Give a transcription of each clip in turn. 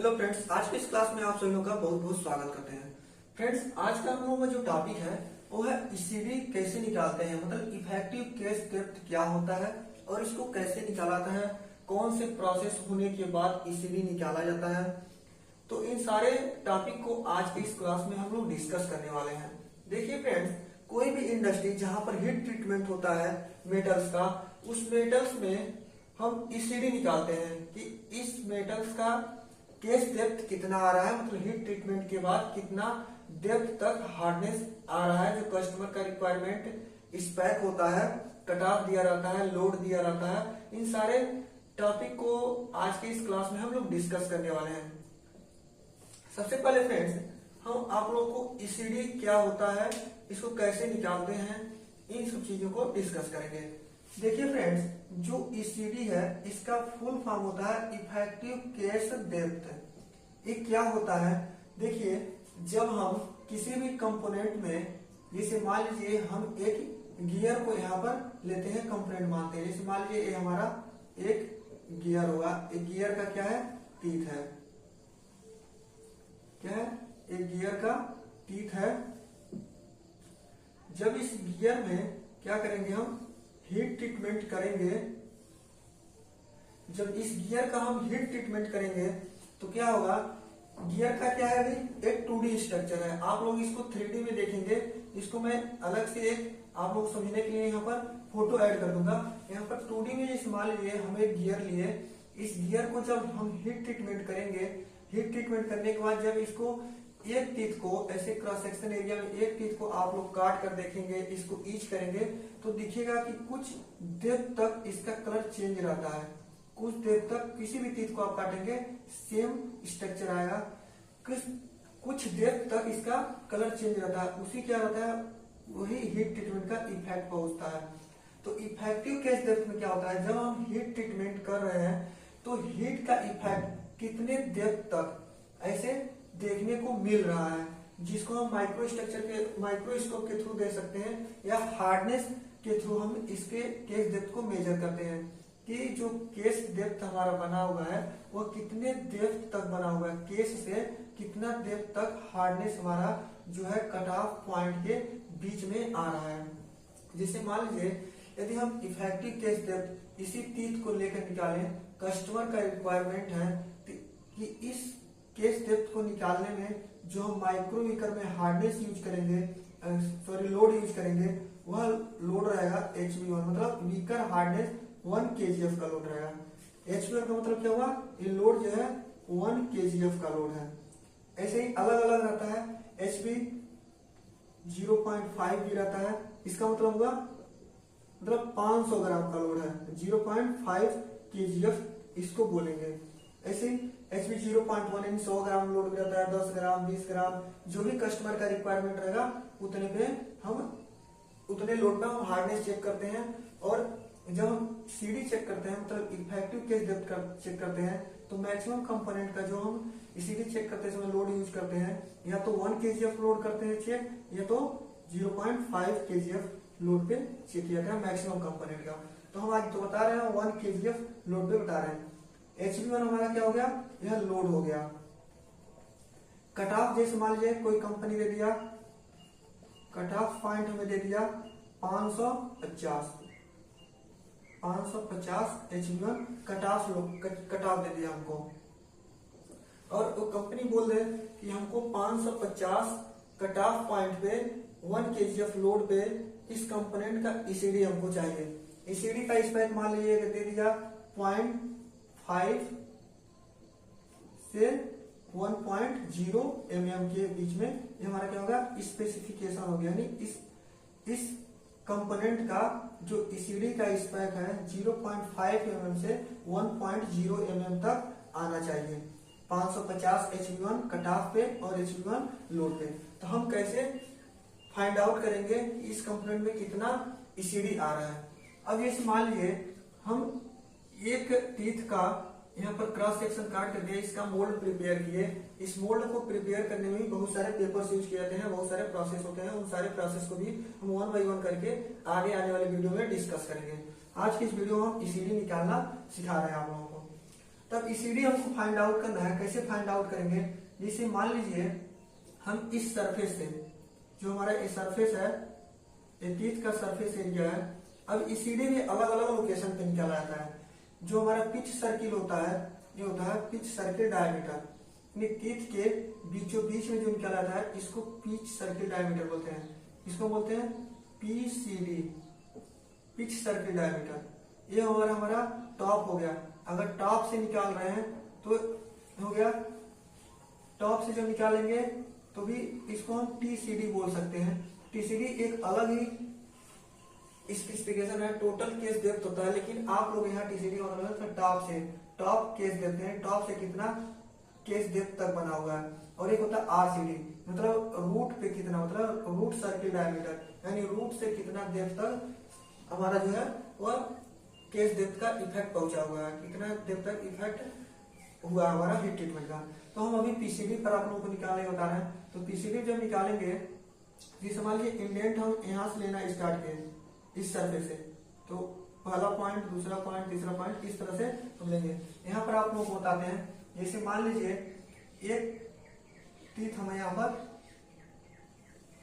Hello friends, आज की इस क्लास में आप सभी लोगों का बहुत बहुत स्वागत करते हैं। फ्रेंड्स, आज का हम लोगों का जो टॉपिक है वो है ईसीडी कैसे निकालते हैं, मतलब इफेक्टिव केस डेप्थ क्या होता है और इसको कैसे निकाला जाता है, कौन से प्रोसेस होने के बाद ईसीडी निकाला जाता है। तो इन सारे टॉपिक को आज की इस क्लास में हम लोग डिस्कस करने वाले हैं। देखिए फ्रेंड्स, कोई भी इंडस्ट्री जहां पर हीट ट्रीटमेंट होता है मेटल्स का, उस मेटल्स में हम ईसीडी निकालते हैं कि इस मेटल्स का केस डेप्थ कितना आ रहा है, मतलब हीट ट्रीटमेंट के बाद कितना डेप्थ तक हार्डनेस आ रहा है। जो कस्टमर का रिक्वायरमेंट स्पेक होता है, कट ऑफ दिया रहता है, लोड दिया रहता है। इन सारे टॉपिक को आज के इस क्लास में हम लोग डिस्कस करने वाले हैं। सबसे पहले फ्रेंड्स, हम आप लोगों को ईसीडी क्या होता है, इसको कैसे निकालते हैं, इन सब चीजों को डिस्कस करेंगे। देखिए फ्रेंड्स, जो ईसीडी है इसका फुल फॉर्म होता है इफेक्टिव केस डेप्थ। ये क्या होता है? देखिए, जब हम किसी भी कंपोनेंट में, जैसे मान लीजिए हम एक गियर को यहाँ पर लेते हैं, कंपोनेंट मानते हैं। जैसे मान लीजिए ये हमारा एक गियर होगा। एक गियर का क्या है? टीथ है। क्या है? एक गियर का टीथ है। जब इस गियर में क्या करेंगे, हम हीट ट्रीटमेंट करेंगे। जब इस गियर का हम हीट ट्रीटमेंट करेंगे तो क्या होगा? गियर का क्या है भाई? एक 2D स्ट्रक्चर है। आप लोग इसको 3D में देखेंगे। इसको मैं अलग से एक आप लोग समझने के लिए यहाँ पर फोटो ऐड कर दूंगा। यहाँ पर 2D में जैसे मान लीजिए हम एक गियर लिए। इस गियर को जब हम हीट ट्रीटमेंट करेंगे, हीट ट्रीटमेंट करने के बाद जब इसको एक टीथ को ऐसे क्रॉस सेक्शन एरिया में एक टीथ को आप लोग काट कर देखेंगे, इसको ईच करेंगे तो दिखेगा कि कुछ देर तक इसका कलर चेंज रहता है। कुछ देर तक किसी भी टीथ को आप काटेंगे सेम स्ट्रक्चर आएगा। कुछ देर तक इसका कलर चेंज रहता है। उसी क्या रहता है? वही हीट ट्रीटमेंट का इफेक्ट पहुंचता है। तो इफेक्टिव केस डेप्थ में क्या होता है? जब हम हीट ट्रीटमेंट कर रहे हैं तो हीट का इफेक्ट कितने देर तक ऐसे देखने को मिल रहा है, जिसको हम माइक्रोस्कोप के थ्रू देख सकते हैं, या हार्डनेस के थ्रू हम इसके केस डेप्थ को मेजर करते हैं कि जो केस डेप्थ हमारा बना हुआ है वो कितने डेप्थ तक बना हुआ है, केस से कितना डेप्थ तक हार्डनेस हमारा जो है कट ऑफ पॉइंट के बीच में आ रहा है। जैसे मान लीजिए यदि हम इफेक्टिव केस डेप्थ इसी टीथ को लेकर निकालें, कस्टमर का रिक्वायरमेंट है कि इस केस डेप्थ को निकालने में जो हम माइक्रोमीटर में हार्डनेस यूज करेंगे, लोड यूज करेंगे, वह लोड रहेगा HB1, मतलब वीकर हार्डनेस 1 kgf का लोड रहेगा। HB1 का मतलब क्या हुआ? ये लोड जो है 1 kgf का लोड है। ऐसे ही अलग अलग रहता है। HB 0.5 भी रहता है। इसका मतलब हुआ मतलब 500 ग्राम का लोड है। 0.5 kgf इसको बोलेंगे। ऐसे HB 0.1 यानी 100 ग्राम लोड रहता है, 10 ग्राम, 20 ग्राम, जो भी कस्टमर का रिक्वायरमेंट रहेगा उतने पे हम उतने लोड पे हम हार्डनेस चेक करते हैं। और जब हम CD चेक करते हैं, मतलब इफेक्टिव केस डेप्थ चेक करते हैं, तो मैक्सिमम कंपोनेंट का जो हम CD चेक करते समय लोड यूज करते हैं, या तो 1 kgf लोड करते हैं चेक, या तो 0.5 kgf लोड पे चेक किया जाता है मैक्सिमम कंपोनेंट का। तो हम आज तो बता रहे हैं 1 kgf लोड पे बता रहे हैं। HB1 हमारा क्या हो गया? यह लोड हो गया। कट ऑफ जैसे मान लीजिए कोई कंपनी दे दिया, कट ऑफ पॉइंट हमें दे दिया 550 HB1 कट ऑफ दे दिया हमको, और वो कंपनी बोल दे कि हमको 550 कट ऑफ पॉइंट पे 1 kgf लोड पे इस कंपोनेंट का ईसीडी हमको चाहिए। ईसीडी का स्पेक मान लीजिए दे दिया 0.5 से 1.0 mm के बीच में। ये हमारा क्या होगा? स्पेसिफिकेशन हो गया। यानी इस कंपोनेंट का जो ईसीडी का स्पेक है 0.5 mm से 1.0 mm तक आना चाहिए। 550 HB1 कट ऑफ पे और HB1 लोड पे। तो हम कैसे फाइंड आउट करेंगे कि इस कंपोनेंट में कितना ईसीडी आ रहा है? अब ये मान लीजिए हम एक टीथ का यहाँ पर क्रॉस सेक्शन काट करके इसका मोल्ड प्रिपेयर किए। इस मोल्ड को प्रिपेयर करने में भी बहुत सारे पेपर्स यूज किए जाते हैं, बहुत सारे प्रोसेस होते हैं। उन सारे प्रोसेस को भी हम 1 by 1 करके आगे आने वाले वीडियो में डिस्कस करेंगे। आज की इस वीडियो में हम ईसीडी निकालना सिखा रहे हैं आप लोगों को। तब ईसीडी हमको फाइंड आउट करना है। कैसे फाइंड आउट करेंगे? जैसे मान लीजिए हम इस सरफेस से, जो हमारा ये सरफेस है, ये टीथ का सरफेस एरिया है, अब ईसीडी भी अलग अलग लोकेशन पे निकाला जाता है। जो हमारा पिच सर्किल होता है, ये होता है पिच सर्किल डायमीटर, टीथ के बीचों बीच में जो निकाला जाता है इसको पिच सर्किल डायमीटर बोलते हैं। इसको बोलते हैं पीसीडी, पिच सर्किल डायमीटर। ये हमारा टॉप हो गया। अगर टॉप से निकाल रहे हैं तो हो गया, टॉप से जब निकालेंगे तो भी इसको हम टीसीडी बोल सकते हैं। टीसीडी एक अलग ही स्पेसिफिकेशन है, टोटल केस डेप्थ होता है, लेकिन आप लोग यहाँ टीसीडी मतलब टॉप से, टॉप केस देते हैं, टॉप से कितना केस डेप्थ तक बना हुआ है। और एक होता है आरसीडी, मतलब रूट पे कितना, मतलब रूट सर्किल डायमीटर, यानी रूट से कितना डेप्थ तक हमारा जो है वह केस डेप्थ का इफेक्ट पहुंचा हुआ है, कितना डेप्थ तक इफेक्ट हुआ हमारा हीट ट्रीटमेंट का। तो हम अभी पीसीडी पर आप लोगों को निकालने बता रहे हैं। तो पीसीडी जब निकालेंगे, जैसे मान लीजिए इंडेंट हम यहाँ से लेना स्टार्ट किए इस सरफेस से, तो पहला पॉइंट, दूसरा पॉइंट, तीसरा पॉइंट, इस तरह से हम लेंगे। यहाँ पर आप लोग को बताते हैं, जैसे मान लीजिए एक टीथ हमें यहाँ पर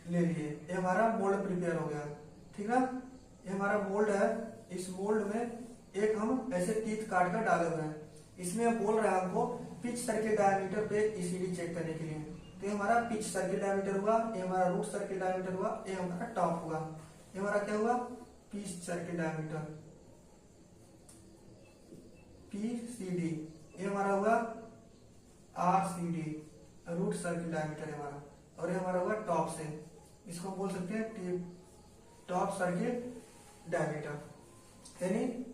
ले लिए, ये हमारा मोल्ड प्रिपेयर हो गया, ठीक ना। ये हमारा मोल्ड है, इस मोल्ड में एक हम ऐसे टीथ काट कर डाले हुए हैं। इसमें बोल रहा है हमको पिच सर्किल डायमीटर पे ईसीडी चेक करने के लिए। तो ये हमारा पिच सर्किल डायमीटर हुआ, ये हमारा रूट सर्किल डायमीटर हुआ, ये हमारा टॉप हुआ। ये हमारा क्या हुआ? Pitch circle diameter, PCD. ये हमारा हुआ आरसीडी, रूट सर्किल डायमीटर हमारा। और ये हमारा हुआ टॉप से, इसको बोल सकते हैं टॉप सर्किल डायमीटर। यानी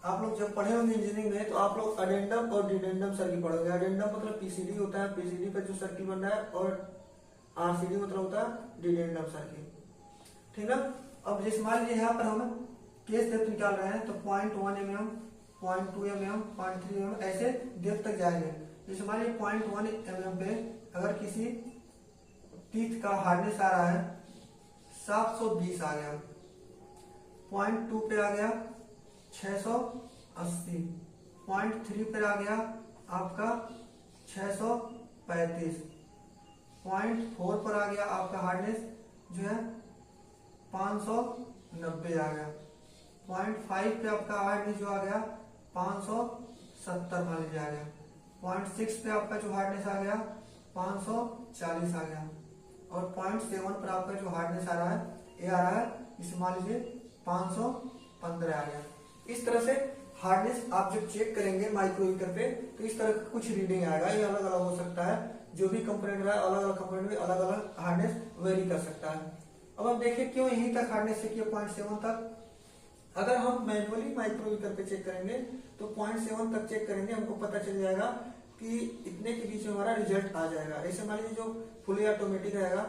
आप लोग जब पढ़े होंगे इंजीनियरिंग में, तो आप लोग अडेंडम और डिडेंडम सर्किल पढ़ोगे। अडेंडम मतलब पीसीडी होता है, पीसीडी पर जो सर्किल बन रहा है, और आरसीडी मतलब होता है डिडेंडम सर्किल, ठीक ना। अब जैसे मान लीजिए यहाँ पर हम केस डेप्थ निकाल रहे हैं, तो 0.1 mm, 0.2 mm, 0.3 mm ऐसे डेप्थ तक जाएंगे। जैसे मान लीजिए 0.1 mm पे अगर किसी टीथ का हार्डनेस आ रहा है 720 आ गया, 0.2 पे आ गया 680, 0.3 पे आ गया आपका 635, 0.4 पर आ गया आपका हार्डनेस जो है 590 आ गया, 0.5 पे आपका हार्डनेस जो आ गया 570 मान लीजिए आ गया, 0.6 पे आपका जो हार्डनेस आ गया 540 आ गया, और 0.7 पर आपका जो हार्डनेस आ रहा है, ये आ रहा है, इसे मान लीजिए 515 आ गया। इस तरह से हार्डनेस आप जब चेक करेंगे माइक्रोमीटर पे, तो इस तरह का कुछ रीडिंग आएगा। ये अलग अलग हो सकता है, जो भी कंपोनेंट है अलग अलग कंपोनेंट में अलग अलग हार्डनेस वेरी कर सकता है। अब आप देखिए क्यों यहीं तक हार्डनेस से किया 0.7 तक। अगर हम मैनुअली माइक्रोमीटर पे चेक करेंगे तो 0.7 तक चेक करेंगे, हमको पता चल जाएगा कि इतने के बीच में हमारा रिजल्ट आ जाएगा। ऐसे मान लीजिए जो फुली ऑटोमेटिक रहेगा,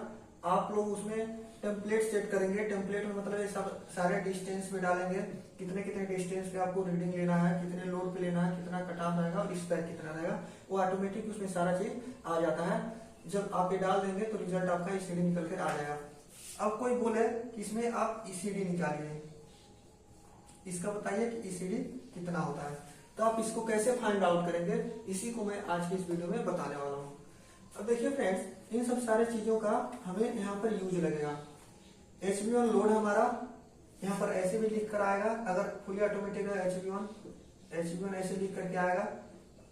आप लोग उसमें टेम्पलेट सेट करेंगे। टेम्पलेट में मतलब ये सब सारे डिस्टेंस में डालेंगे, कितने कितने डिस्टेंस पे आपको रीडिंग लेना है, कितने लोड पे लेना है, कितना कट ऑफ रहेगा और स्पेक कितना रहेगा, वो ऑटोमेटिक उसमें सारा चीज आ जाता है। जब आप ये डाल देंगे तो रिजल्ट आपका ईसीडी निकल कर आ जाएगा। अब कोई बोले कि इसमें आप ईसीडी निकालिए, इसका बताइए कि ईसीडी कितना होता है, तो आप इसको कैसे फाइंड आउट करेंगे, इसी को मैं आज की इस वीडियो में बताने वाला हूँ। अब देखिए फ्रेंड्स, इन सब सारे चीजों का हमें यहाँ पर यूज लगेगा। HV1 लोड हमारा यहाँ पर ऐसे भी लिख कर आएगा, अगर फुली ऑटोमेटिक है HV1 ऐसे लिख करके आएगा,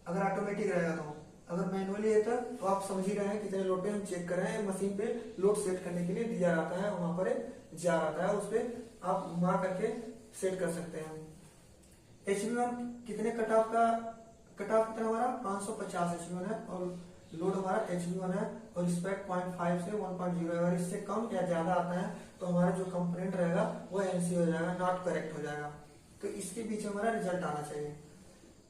अगर ऑटोमेटिक रहेगा तो। अगर मैनुअली है तो आप समझ ही रहे हैं कितने लोड पे हम चेक कर रहे हैं। मशीन पे लोड सेट करने के लिए दिया जाता है, वहां पर जार आता है, उस पर आप घुमा करके सेट कर सकते हैं। HV1 कितने कट ऑफ कितना हमारा 550 HV1 है, और लोड हमारा HV1 है, और स्पेक 0.5 से 1.0 है। अगर इससे कम या ज्यादा आता है तो हमारा जो कंपोनेंट रहेगा वो NC हो जाएगा, नॉट करेक्ट हो जाएगा। तो इसके बीच हमारा रिजल्ट आना चाहिए।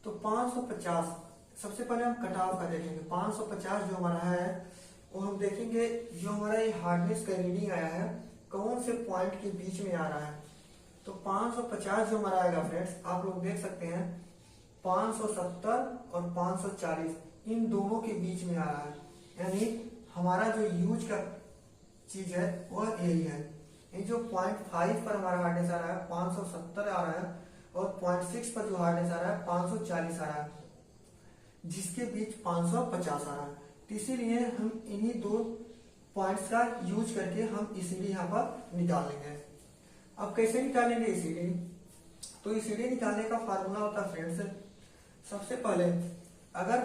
तो 550 सबसे पहले हम कट ऑफ का देखेंगे। 550 जो हमारा है वो हम देखेंगे, जो हमारा ये हार्डनेस का रीडिंग आया है कौन से पॉइंट के बीच में आ रहा है। तो 550 जो हमारा आएगा फ्रेंड्स, आप लोग देख सकते हैं 570 और 540 इन दोनों के बीच में आ रहा है। यानी हमारा जो यूज का चीज है वह यही है। ये जो 0.5 पर हमारा हार्डनेस आ रहा है 570 आ रहा है, और 0.6 पर जो हार्डनेस आ रहा है 540 आ रहा है। जिसके बीच 550 आ रहा है। तो इसीलिए हम इन्हीं दो पॉइंट्स का यूज करके हम ईसीडी यहाँ पर निकाल लेंगे। अब कैसे निकालेंगे ईसीडी? तो ईसीडी निकालने का फार्मूला होता है फ्रेंड्स, सबसे पहले अगर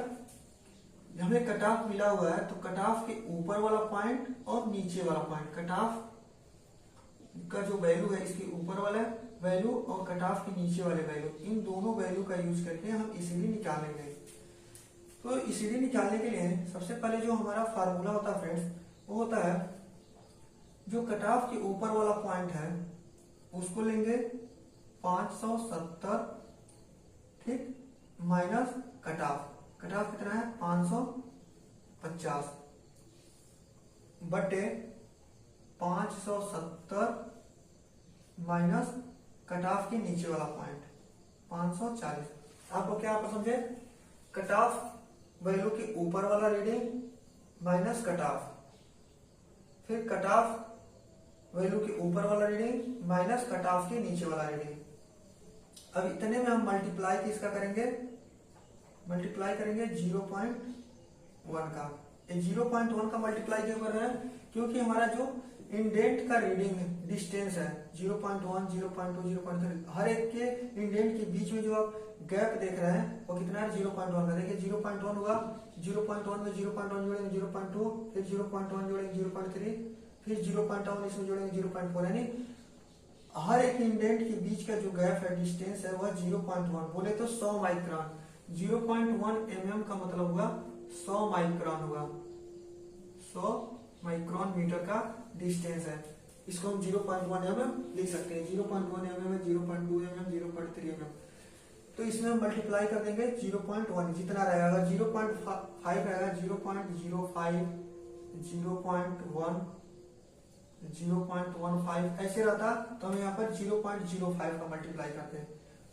हमें कट ऑफ मिला हुआ है तो कट ऑफ के ऊपर वाला पॉइंट और नीचे वाला पॉइंट, कट ऑफ का जो वैल्यू है इसके ऊपर वाला वैल्यू और कट ऑफ के नीचे वाले वैल्यू, इन दोनों वैल्यू का यूज करके हम ईसीडी निकालेंगे। तो ईसीडी निकालने के लिए सबसे पहले जो हमारा फार्मूला होता है फ्रेंड्स, वो होता है जो कट ऑफ के ऊपर वाला पॉइंट है उसको लेंगे 570, ठीक, माइनस कट ऑफ कितना है 550 बटे 570 माइनस कट ऑफ के नीचे वाला पॉइंट 540। आपको क्या आप समझे? कट ऑफ वैल्यू के ऊपर वाला रीडिंग माइनस कट ऑफ, फिर कट ऑफ वैल्यू के ऊपर वाला रीडिंग माइनस कट ऑफ के नीचे वाला रीडिंग। अब इतने में हम मल्टीप्लाई किसका करेंगे? मल्टीप्लाई करेंगे 0.1 का। 0.1 का मल्टीप्लाई क्यों कर रहे हैं? क्योंकि हमारा जो इंडेंट का रीडिंग डिस्टेंस है 0.1, 0.2, 0.3, हर एक के इंडेंट के बीच में जो आप गैप देख रहे हैं वो कितना है? 0.1 का। देखिए 0.1 हुआ, 0.1 में 0.1 जोड़ेंगे 0.2, फिर 0.1 जोड़ेंगे 0.3, फिर 0.1 इसमें जोड़ेंगे 0.4, यानी हर एक इंडेंट के बीच का जो गैप है डिस्टेंस है वह 0.1, बोले तो 100 माइक्रोन। 0.1 mm का मतलब हुआ 100 माइक्रोन हुआ, 100 माइक्रोन मीटर का डिस्टेंस है। इसको हम 0.1 mm लिख सकते हैं। 0.1 mm, 0.2 mm, 0.3 mm। तो इसमें हम मल्टीप्लाई कर देंगे 0.1, जितना रहेगा 0.5 रहेगा 0.05, 0.1, 0.15 ऐसे रहता, तो हम यहाँ पर 0.05 का मल्टीप्लाई करते हैं।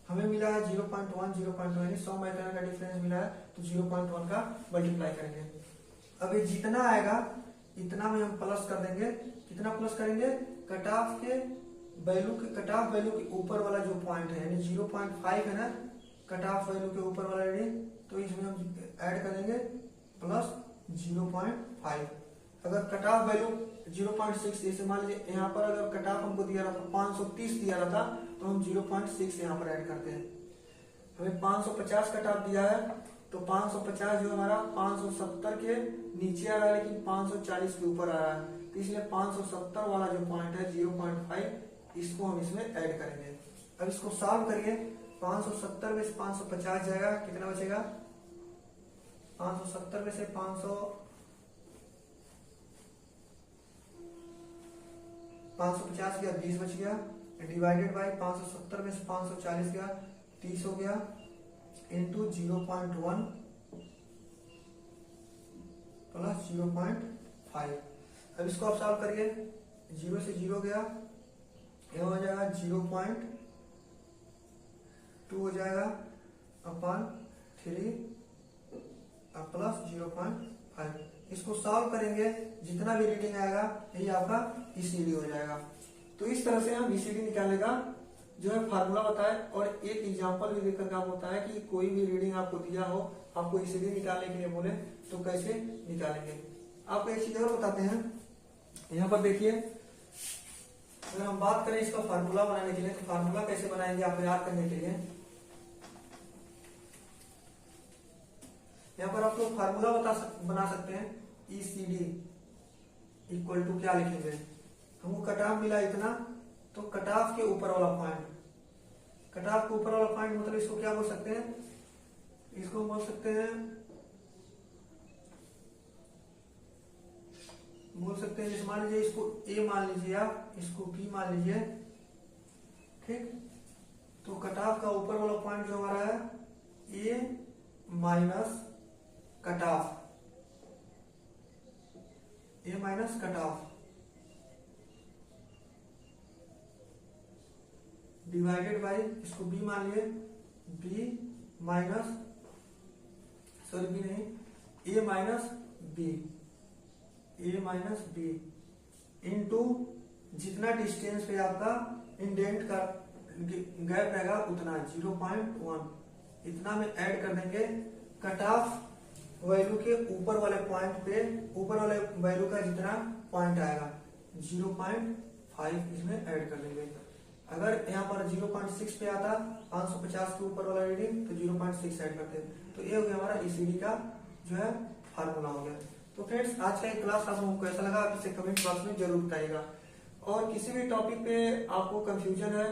हमें मिला है 0.1, 0.2, यानी 100 माइक्रोन का डिफरेंस मिला है, तो 0.1 का मल्टीप्लाई करेंगे। अब ये जितना आएगा इतना में हम प्लस कर देंगे। कितना प्लस करेंगे? कट ऑफ के वैल्यू के, कट ऑफ वैल्यू के ऊपर वाला जो पॉइंट है यानी 0.5 है ना, कट ऑफ वैल्यू के ऊपर वाला रीडिंग, तो इसमें हम ऐड करेंगे प्लस 0.5। अगर कट ऑफ वैल्यू 0.6, जैसे मान लीजिए यहाँ पर अगर कट ऑफ हमको दिया रहता 530 दिया रहता, तो हम 0.6 यहाँ पर ऐड करते हैं। हमें 550 कट ऑफ दिया है, तो 550 जो हमारा 570 के नीचे आ रहा है लेकिन 540 के ऊपर आ रहा है, तो इसलिए 570 वाला जो पॉइंट है 0.5 इसको हम इसमें ऐड करेंगे। अब इसको सॉल्व करिए। 570 में से 550 जाएगा, कितना बचेगा? 570 में से 550 गया 20 बच गया, डिवाइडेड बाई 570 में से 540 गया 30 हो गया, इंटू 0.1 प्लस 0.5। अब इसको आप सॉल्व करिए। 0 से 0 गया, यह हो जाएगा 0.2 हो जाएगा अपन 3 प्लस 0.5। इसको सॉल्व करेंगे, जितना भी रीडिंग आएगा यही आपका ईसीडी हो जाएगा। तो इस तरह से हम ईसीडी निकालने का जो है फार्मूला बताए, और एक एग्जांपल भी देखकर काम होता है कि कोई भी रीडिंग आपको दिया हो, आपको ईसीडी निकालने के लिए बोले तो कैसे निकालेंगे। आपको एक चीज और बताते हैं, यहाँ पर देखिए अगर हम बात करें इसका फार्मूला बनाने के लिए, तो फार्मूला कैसे बनाएंगे आपको याद करने के लिए। यहाँ पर आप लोग फार्मूला बना सकते हैं। ईसीडी इक्वल टू क्या लिखेंगे? हमको कट ऑफ मिला इतना, तो कट ऑफ के ऊपर वाला पॉइंट, कट ऑफ के ऊपर वाला पॉइंट मतलब इसको क्या बोल सकते हैं? इसको बोल सकते हैं जैसे मान लीजिए इसको ए मान लीजिए, आप इसको बी मान लीजिए, ठीक। तो कट ऑफ का ऊपर वाला पॉइंट जो हमारा है A minus cut off, A minus cut off divided by, इसको बी मान लिए, बी माइनस, सॉरी बी नहीं, A minus B, A minus B into जितना डिस्टेंस पे आपका इंडेंट का गैप रहेगा उतना 0.1, इतना में ऐड कर देंगे कट ऑफ वैल्यू के ऊपर वाले पॉइंट पे, ऊपर वाले वैल्यू का जितना पॉइंट आएगा 0.5 इसमें ऐड कर देंगे। अगर यहाँ पर 0.6 पे आता 550 के ऊपर वाला रीडिंग तो 0.6 ऐड करते हैं। तो ये हो गया हमारा ईसीडी का जो है फार्मूला हो गया। तो फ्रेंड्स आज का ये क्लास आप लोगों को कैसा लगा आप इसे कमेंट बॉक्स में जरूर बताइएगा। और किसी भी टॉपिक पे आपको कंफ्यूजन है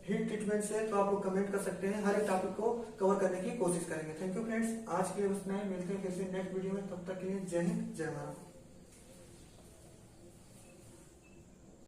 हीट ट्रीटमेंट से तो आप लोग कमेंट कर सकते हैं, हर एक टॉपिक को कवर करने की कोशिश करेंगे। थैंक यू फ्रेंड्स, आज के लिए उतना ही, मिलते हैं फिर से नेक्स्ट वीडियो में, तब तक के लिए जय हिंद जय भारत।